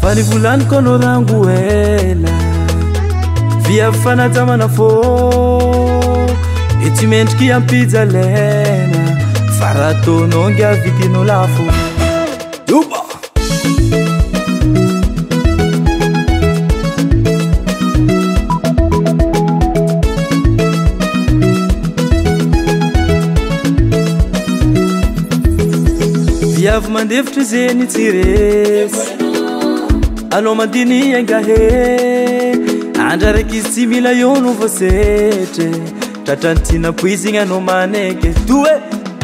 Panivulaniko no rango ela via fanajamana fô e tsy mendriky ampija lena faratonongy avidino lafo Yuba viavy mandevitry zeny tsy resy anao mandiny angahe andra raiky izy tsy mila iono voasetre tratrany tsy napoizigny anao maneke toe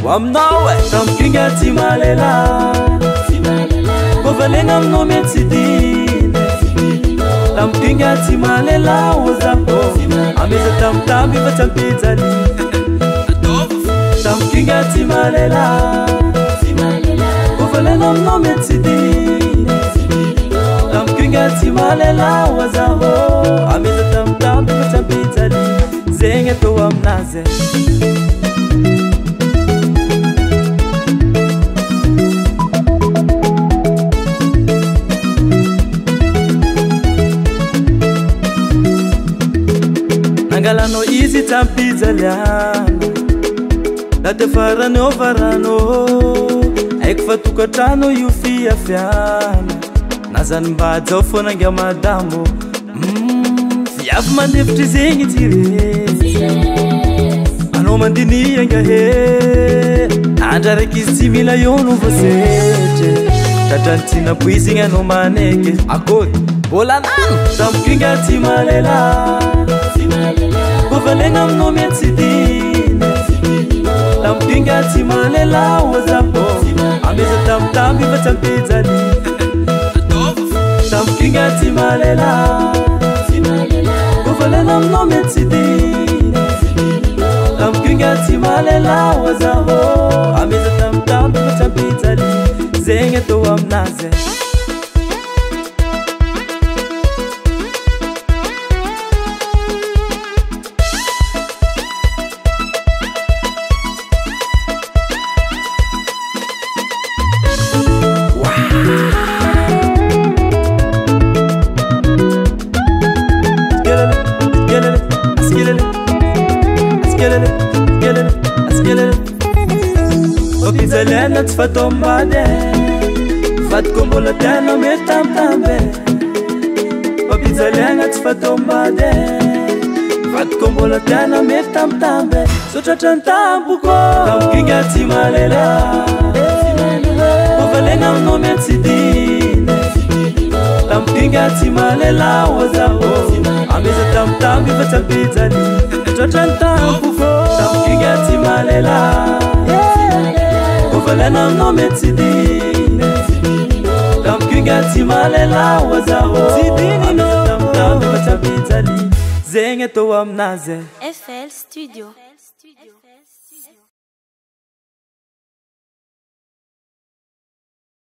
ho aminao tampokinga tsy malela kovalegna aminao mety tsy dina tampokinga tsy malela ozaho ameza tamtamby fa tsy ampijali tampokinga tsy malela kovalegna aminao mety tsy dina tampokinga tsy malela ozaho ameza tamtamby fa tsy ampijali zegny atao aminazy nangalanao izy tampijaliana date farany o varano aiko fa tokatrano io fiafiana na zany mba jao fonanga madamo viavy mandevitry zegny tsy resy anao mandiny angahe andra raiky izy tsy mila iono voasetre tratrany tsy napoizigny anao maneke akôry bolanano tampokinga tsy malela kovalegna aminao mety tsy dina tampokinga tsy malela ozaho ameza tamtamby fa tsy ampijali tampokinga tsy malela kovalegna aminao mety tsy dina tampokinga tsy malela ozaho ameza tamtamby fa tsy ampijali zegny atao aminazy Opizalena tsy fatombade vatiko mbola tena mety tamtambe opizalena tsy fatombade vatiko mbola tena mety tamtambe sotratrany tampoko tampokinga tsy malela kovalegna aminao mety tsy dina tampokinga tsy malela ozaho ameza tamtamby fa tsy ampijali sotratrany tampoko tampokinga tsy malela kovalegna aminao mety tsy dina tampokinga tsy malela ozaho ameza tamtamby fa tsy ampijali zegny atao aminazy FL Studio.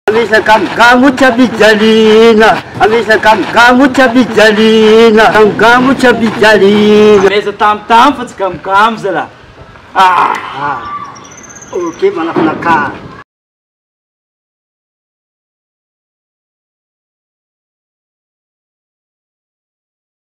Amisa kamgamu chabijalina amisa kamgamu chabijalina kamgamu chabijalina amisa tam fa tsy kamgamu zala ok manafnaka